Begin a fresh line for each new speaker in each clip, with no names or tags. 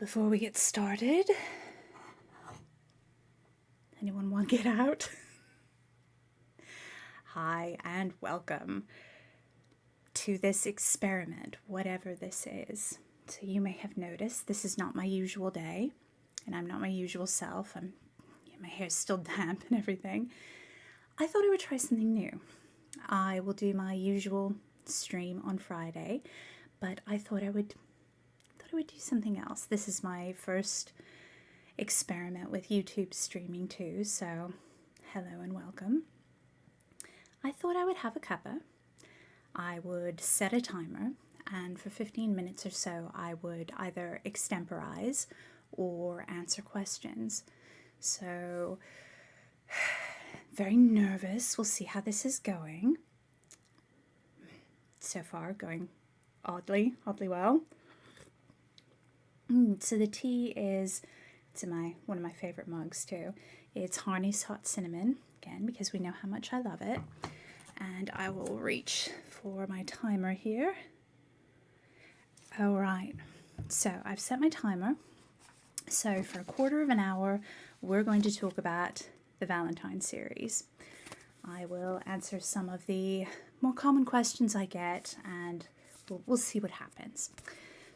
Before we get started, anyone want to get out? Hi and welcome to this experiment, whatever this is. So you may have noticed this is not my usual day, and I'm not my usual self. My hair's still damp and everything. I thought I would try something new. I will do my usual stream on Friday, but I thought I would do something else. This is my first experiment with YouTube streaming too, so hello and welcome. I thought I would have a cuppa. I would set a timer, and for 15 minutes or so I would either extemporize or answer questions. So, very nervous. We'll see how this is going. So far, going oddly well. So the tea is, it's in one of my favorite mugs too. It's Harney's Hot Cinnamon, again, because we know how much I love it. And I will reach for my timer here. All right, so I've set my timer. So for a quarter of an hour, we're going to talk about the Valentine series. I will answer some of the more common questions I get, and we'll see what happens.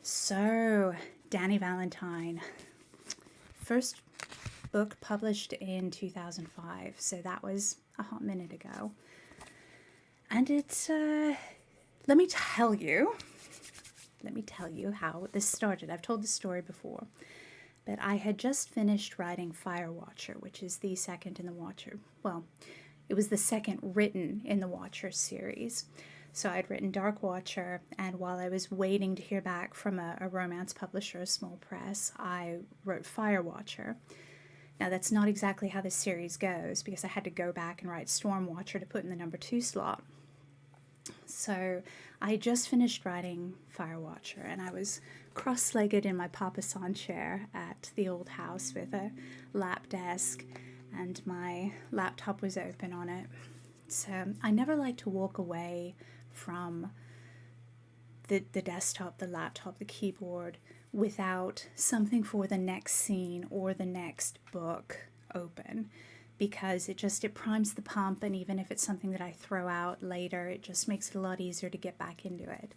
So, Danny Valentine, first book published in 2005, so that was a hot minute ago. And it's, let me tell you how this started. I've told the story before, but I had just finished writing Fire Watcher, which is the second in the Watcher. Well, it was the second written in the Watcher series. So I'd written Dark Watcher, and while I was waiting to hear back from a romance publisher, a small press, I wrote Fire Watcher. Now that's not exactly how this series goes, because I had to go back and write Storm Watcher to put in the number 2 slot. So I just finished writing Fire Watcher, and I was cross-legged in my papasan chair at the old house with a lap desk, and my laptop was open on it. So I never like to walk away from the desktop, the laptop, the keyboard without something for the next scene or the next book open, because it primes the pump, and even if it's something that I throw out later, it just makes it a lot easier to get back into it.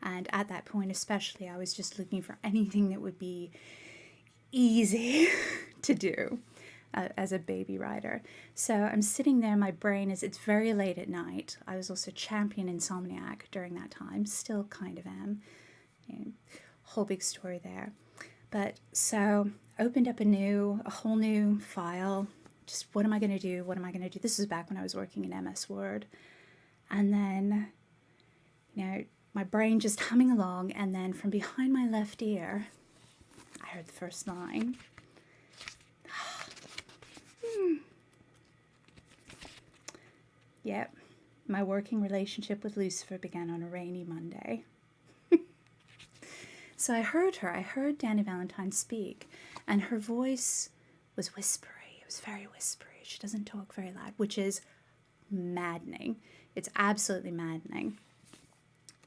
And at that point especially, I was just looking for anything that would be easy to do as a baby writer. So I'm sitting there, my brain it's very late at night. I was also champion insomniac during that time, still kind of am. Whole big story there. But so opened up a whole new file. Just what am I going to do? What am I going to do? This was back when I was working in MS Word. And then, my brain just humming along, and then from behind my left ear, I heard the first line. Yep, my working relationship with Lucifer began on a rainy Monday. So I heard Danny Valentine speak, and her voice was whispery. It was very whispery. She doesn't talk very loud, which is maddening. It's absolutely maddening.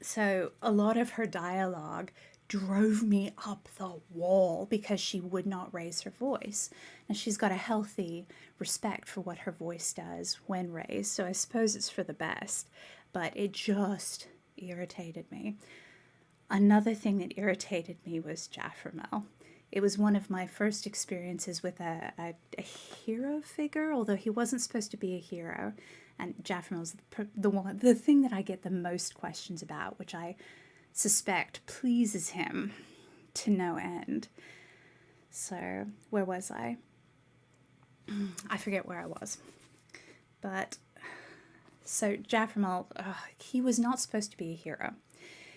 So a lot of her dialogue drove me up the wall because she would not raise her voice. And she's got a healthy respect for what her voice does when raised, so I suppose it's for the best, but it just irritated me. Another thing that irritated me was Jaffermel. It was one of my first experiences with a hero figure, although he wasn't supposed to be a hero. And Jaffermel's the thing that I get the most questions about, which I suspect pleases him to no end. So, where was I? I forget where I was. But, so Jaffermel, he was not supposed to be a hero.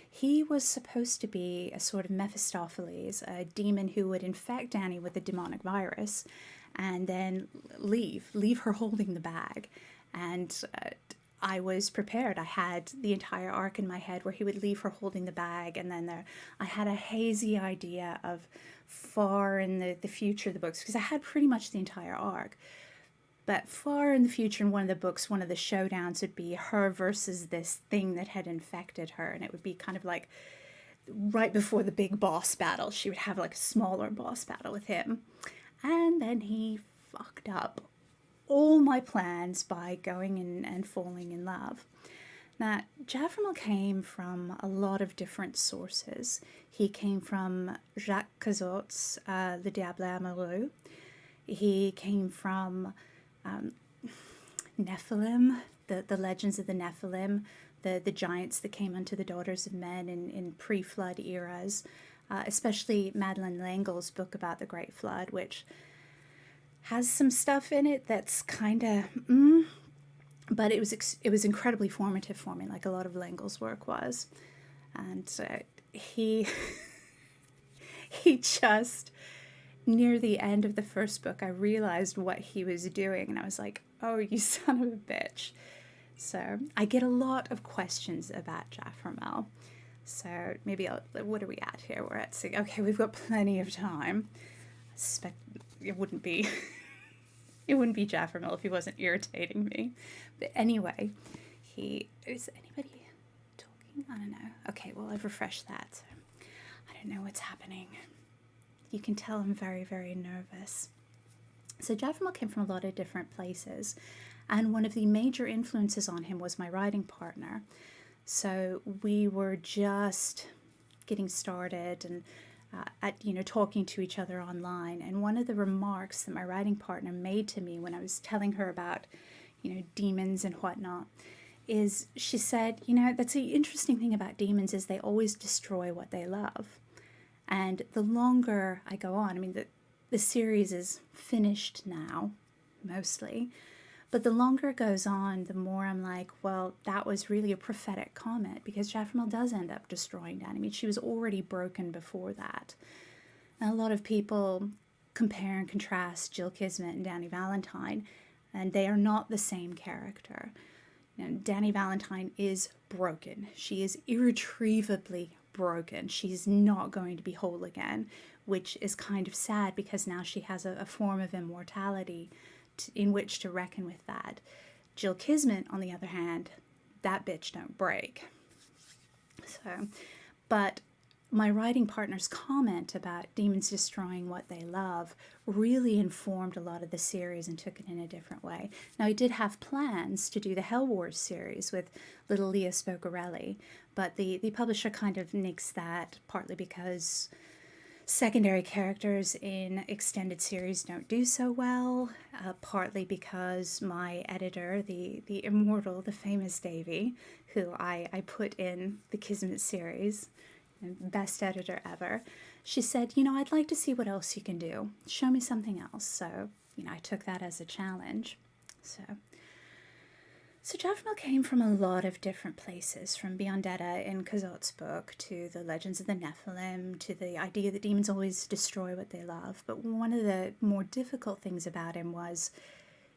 He was supposed to be a sort of Mephistopheles, a demon who would infect Danny with a demonic virus and then leave her holding the bag. And I was prepared. I had the entire arc in my head where he would leave her holding the bag, and then I had a hazy idea of far in the future of the books, because I had pretty much the entire arc. But far in the future, in one of the books, one of the showdowns would be her versus this thing that had infected her, and it would be kind of like right before the big boss battle, she would have like a smaller boss battle with him. And then he fucked up all my plans by going in and falling in love. Now, Jaffermal came from a lot of different sources. He came from Jacques Cazotte's Le Diable Amoureux. He came from Nephilim, the legends of the Nephilim, the giants that came unto the daughters of men in pre-flood eras, especially Madeleine L'Engle's book about the Great Flood, which has some stuff in it that's kind of, but it was incredibly formative for me, like a lot of L'Engle's work was. And he just, near the end of the first book, I realized what he was doing, and I was like, oh, you son of a bitch. So I get a lot of questions about Jaffermal. So maybe what are we at here? We're at 6. Okay, we've got plenty of time. I suspect it wouldn't be Jaffermal if he wasn't irritating me. But anyway, is anybody talking? I don't know. Okay, well, I've refreshed that. So I don't know what's happening. You can tell I'm very, very nervous. So Jaffermal came from a lot of different places, and one of the major influences on him was my writing partner. So we were just getting started and talking to each other online. And one of the remarks that my writing partner made to me when I was telling her about, demons and whatnot, is she said, that's the interesting thing about demons is they always destroy what they love. And the longer I go on, the series is finished now, mostly. But the longer it goes on, the more I'm like, well, that was really a prophetic comment, because Jaffermal does end up destroying Dany. She was already broken before that. And a lot of people compare and contrast Jill Kismet and Dany Valentine, and they are not the same character. Dany Valentine is broken. She is irretrievably broken. She's not going to be whole again, which is kind of sad, because now she has a form of immortality in which to reckon with that. Jill Kismet, on the other hand, that bitch don't break. So, but my writing partner's comment about demons destroying what they love really informed a lot of the series and took it in a different way. Now, I did have plans to do the Hell Wars series with little Leah Spogarelli, but the publisher kind of nixed that, partly because secondary characters in extended series don't do so well, partly because my editor, the immortal, the famous Davy, who I put in the Kismet series, best editor ever, she said, I'd like to see what else you can do. Show me something else. So, I took that as a challenge. So Jaffermal came from a lot of different places, from Biondetta in Cazotte's book to the legends of the Nephilim to the idea that demons always destroy what they love. But one of the more difficult things about him was,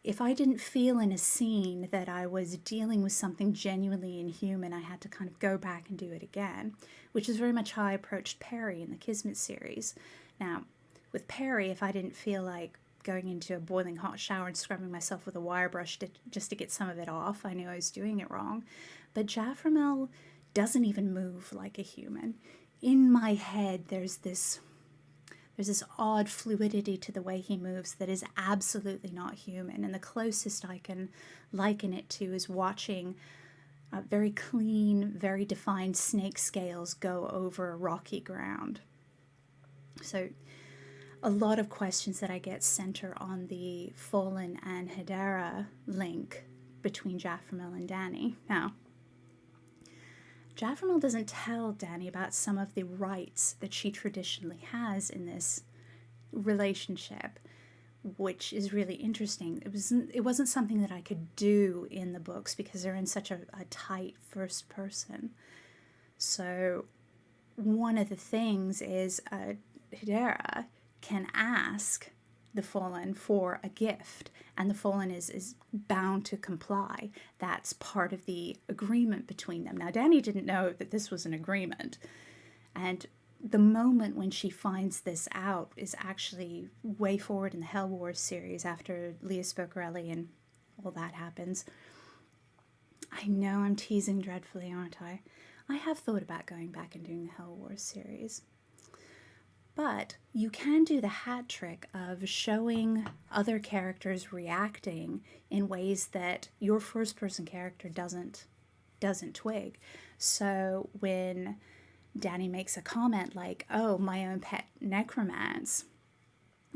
if I didn't feel in a scene that I was dealing with something genuinely inhuman, I had to kind of go back and do it again, which is very much how I approached Perry in the Kismet series. Now, with Perry, if I didn't feel like going into a boiling hot shower and scrubbing myself with a wire brush just to get some of it off, I knew I was doing it wrong. But Jaffermal doesn't even move like a human. In my head, there's this odd fluidity to the way he moves that is absolutely not human. And the closest I can liken it to is watching very clean, very defined snake scales go over rocky ground. So a lot of questions that I get center on the Fallen and Hedera link between Jaffermal and Dany. Now, Jaffermal doesn't tell Dany about some of the rights that she traditionally has in this relationship, which is really interesting. It wasn't something that I could do in the books because they're in such a tight first person. So one of the things is Hedera can ask the Fallen for a gift, and the Fallen is bound to comply. That's part of the agreement between them. Now, Dany didn't know that this was an agreement, and the moment when she finds this out is actually way forward in the Hell Wars series after Leah Spogarelli and all that happens. I know I'm teasing dreadfully, aren't I? I have thought about going back and doing the Hell Wars series. But you can do the hat trick of showing other characters reacting in ways that your first-person character doesn't twig. So when Danny makes a comment like, "Oh, my own pet necromance,"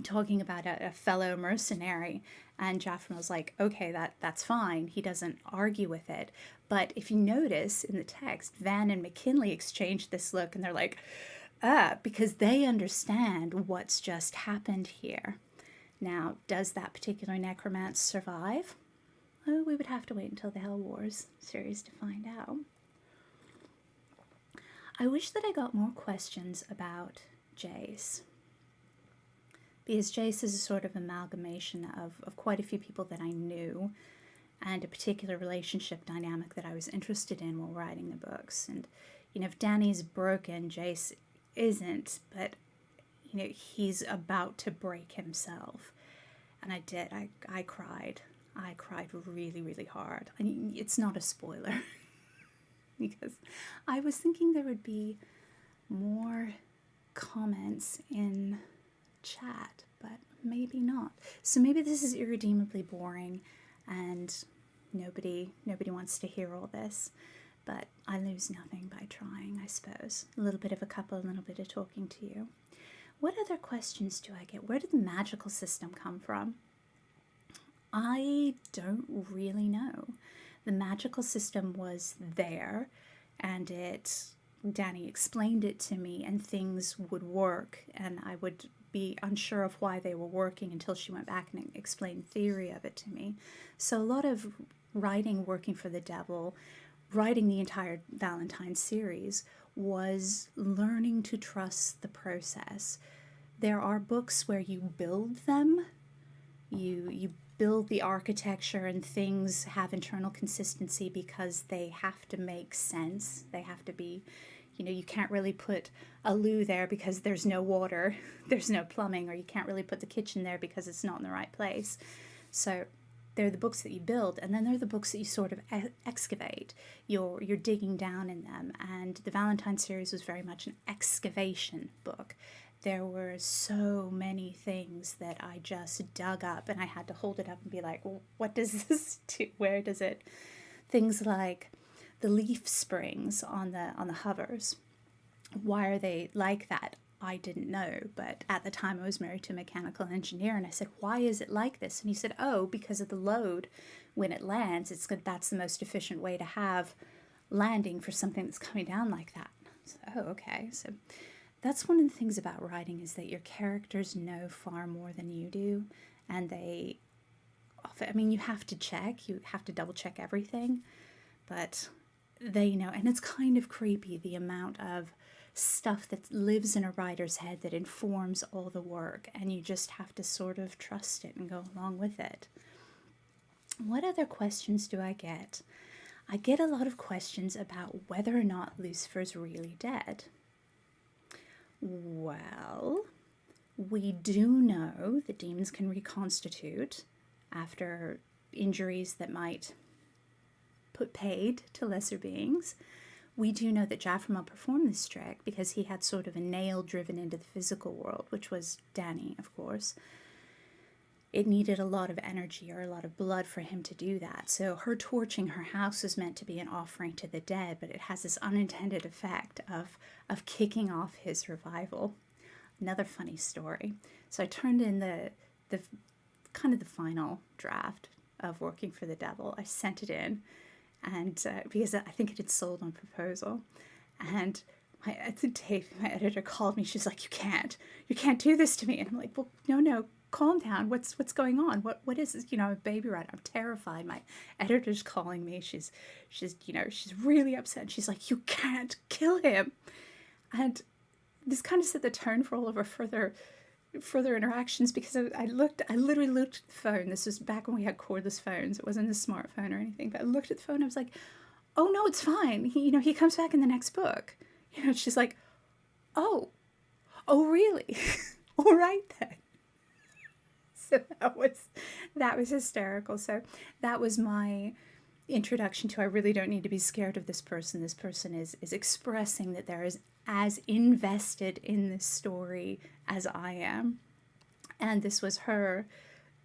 talking about a fellow mercenary, and Jaffrel's like, "Okay, that's fine." He doesn't argue with it. But if you notice in the text, Van and McKinley exchange this look, and they're like, because they understand what's just happened here. Now, does that particular necromance survive? Oh, we would have to wait until the Hell Wars series to find out. I wish that I got more questions about Jace, because Jace is a sort of amalgamation of quite a few people that I knew, and a particular relationship dynamic that I was interested in while writing the books. And, if Danny's broken, Jace isn't, but, he's about to break himself. And I did. I cried. I cried really, really hard. And it's not a spoiler, because I was thinking there would be more comments in chat, but maybe not. So maybe this is irredeemably boring and nobody wants to hear all this, but I lose nothing by trying, I suppose. A little bit of a couple, a little bit of talking to you. What other questions do I get? Where did the magical system come from? I don't really know. The magical system was there, and Danny explained it to me, and things would work, and I would be unsure of why they were working until she went back and explained theory of it to me. So a lot of writing Working for the Devil, writing the entire Valentine series, was learning to trust the process. There are books where you build them, you build the architecture, and things have internal consistency because they have to make sense. They have to be, you can't really put a loo there because there's no water, there's no plumbing, or you can't really put the kitchen there because it's not in the right place. So they're the books that you build, and then they're the books that you sort of excavate. You're digging down in them, and the Valentine series was very much an excavation book. There were so many things that I just dug up, and I had to hold it up and be like, well, what does this do? Where does it? Things like the leaf springs on the hovers. Why are they like that? I didn't know, but at the time I was married to a mechanical engineer, and I said, why is it like this? And he said, oh, because of the load when it lands. That's the most efficient way to have landing for something that's coming down like that. So, oh, okay. So that's one of the things about writing, is that your characters know far more than you do, and they often, you have to double check everything, but they know. And it's kind of creepy, the amount of stuff that lives in a writer's head that informs all the work, and you just have to sort of trust it and go along with it. What other questions do I get? I get a lot of questions about whether or not Lucifer's really dead. Well, we do know that demons can reconstitute after injuries that might put paid to lesser beings. We do know that Jaffrel performed this trick because he had sort of a nail driven into the physical world, which was Danny, of course. It needed a lot of energy or a lot of blood for him to do that. So her torching her house was meant to be an offering to the dead, but it has this unintended effect of kicking off his revival. Another funny story. So I turned in the kind of the final draft of Working for the Devil. I sent it in, and because I think it had sold on proposal, and Dave, my editor, called me. She's like, you can't do this to me. And I'm like, well, no, calm down. What's going on? What is this? I'm a baby writer. I'm terrified. My editor's calling me. She's really upset. She's like, you can't kill him. And this kind of set the tone for all of our further interactions, because I literally looked at the phone. This was back when we had cordless phones. It wasn't a smartphone or anything, but I looked at the phone and I was like, oh no, it's fine. He comes back in the next book. She's like, oh really? All right then. So that was hysterical. So that was my introduction to, I really don't need to be scared of this person. This person is expressing that they're as invested in this story as I am. And this was her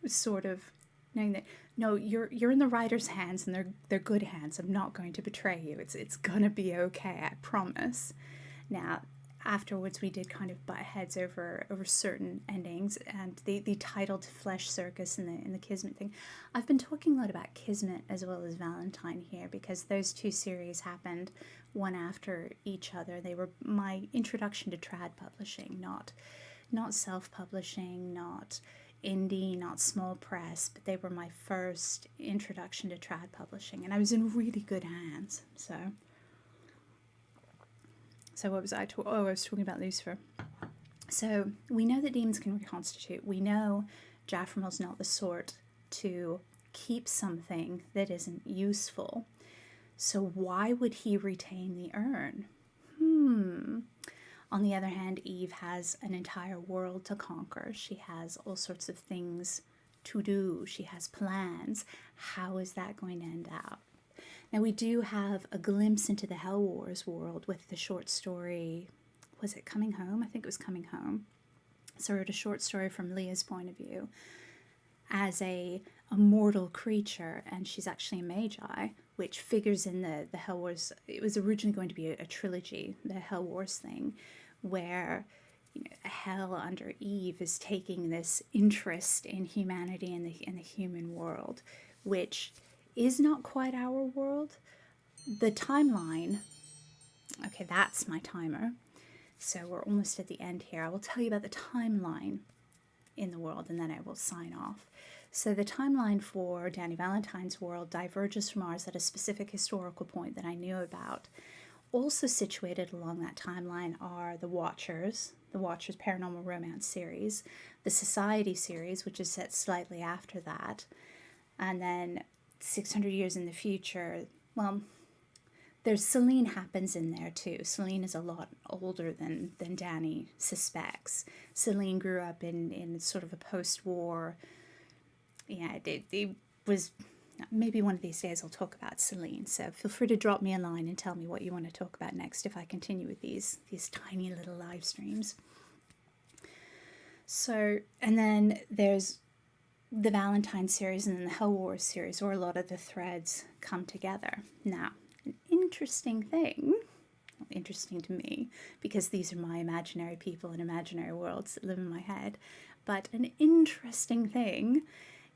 sort of knowing that, no, you're in the writer's hands, and they're good hands. I'm not going to betray you. It's gonna be okay, I promise. Now, afterwards we did kind of butt heads over certain endings, and the title to Flesh Circus and the Kismet thing. I've been talking a lot about Kismet as well as Valentine here, because those two series happened one after each other. They were my introduction to trad publishing, not self-publishing, not indie, not small press, but they were my first introduction to trad publishing, and I was in really good hands. So what was I talking? Oh, I was talking about Lucifer. So we know that demons can reconstitute. We know Jaframel's not the sort to keep something that isn't useful. So why would he retain the urn? On the other hand, Eve has an entire world to conquer. She has all sorts of things to do. She has plans. How is that going to end out? Now, we do have a glimpse into the Hell Wars world with the short story, was it Coming Home? I think it was Coming Home. So I wrote a short story from Leah's point of view as a mortal creature, and she's actually a magi, which figures in the Hell Wars. It was originally going to be a trilogy, the Hell Wars thing, where Hell under Eve is taking this interest in humanity and the human world, which is not quite our world. The timeline, okay, that's my timer. So we're almost at the end here. I will tell you about the timeline in the world, and then I will sign off. So the timeline for Danny Valentine's world diverges from ours at a specific historical point that I knew about. Also situated along that timeline are the Watchers Paranormal Romance series, the Society series, which is set slightly after that, and then 600 years in the future, well, there's Celine happens in there too. Celine is a lot older than Danny suspects. Celine grew up in sort of a post-war, it was, maybe one of these days I'll talk about Celine, so feel free to drop me a line and tell me what you want to talk about next if I continue with these tiny little live streams. So, and then there's the Valentine series and then the Hell Wars series, where a lot of the threads come together. Now, an interesting thing, interesting to me, because these are my imaginary people and imaginary worlds that live in my head, but an interesting thing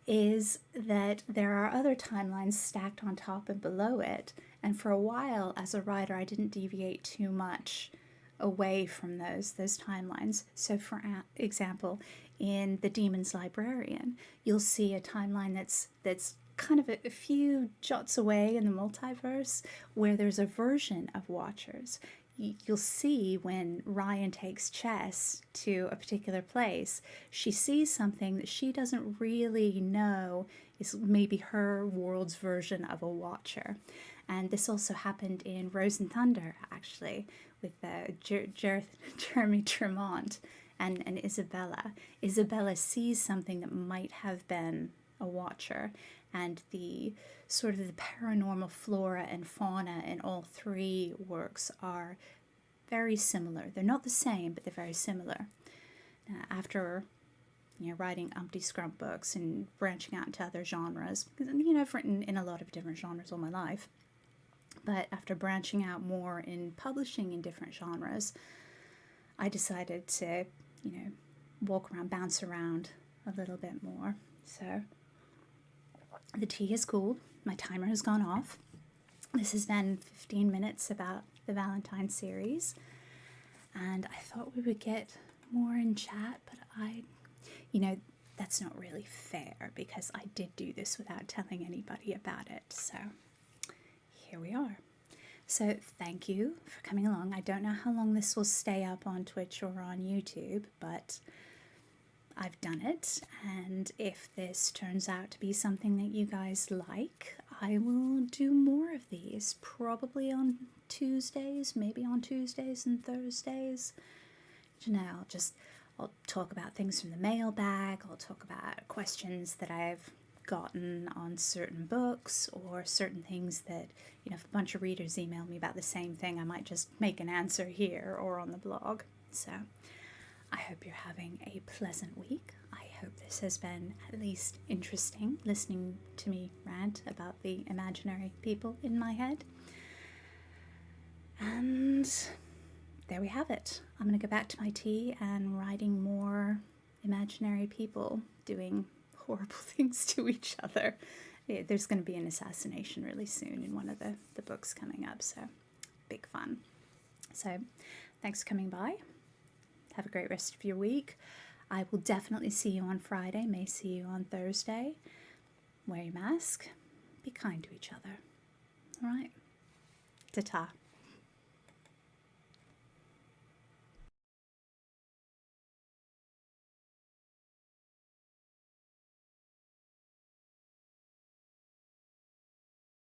is that there are other timelines stacked on top and below it, and for a while as a writer I didn't deviate too much away from those timelines. So for example, in The Demon's Librarian, you'll see a timeline that's kind of a few jots away in the multiverse, where there's a version of Watchers. You'll see when Ryan takes Chess to a particular place, she sees something that she doesn't really know is maybe her world's version of a Watcher. And this also happened in Rose and Thunder, actually, with Jeremy Tremont and Isabella. Isabella sees something that might have been a Watcher, and the sort of the paranormal flora and fauna in all three works are very similar. They're not the same, but they're very similar. After writing Umpty Scrump books and branching out into other genres, because I've written in a lot of different genres all my life, but after branching out more in publishing in different genres, I decided to walk around, bounce around a little bit more. So the tea has cooled, my timer has gone off. This has been 15 minutes about the Valentine series, and I thought we would get more in chat, but that's not really fair, because I did do this without telling anybody about it, so here we are. So thank you for coming along. I don't know how long this will stay up on Twitch or on YouTube, but I've done it, and if this turns out to be something that you guys like, I will do more of these, probably on Tuesdays, maybe on Tuesdays and Thursdays. I'll talk about things from the mailbag, I'll talk about questions that I've gotten on certain books or certain things that, if a bunch of readers email me about the same thing, I might just make an answer here or on the blog. So I hope you're having a pleasant week. I hope this has been at least interesting, listening to me rant about the imaginary people in my head. And there we have it. I'm going to go back to my tea and writing more imaginary people doing horrible things to each other. There's going to be an assassination really soon in one of the books coming up, so big fun. So thanks for coming by. Have a great rest of your week. I will definitely see you on Friday, may see you on Thursday. Wear your mask. Be kind to each other. All right. Ta-ta.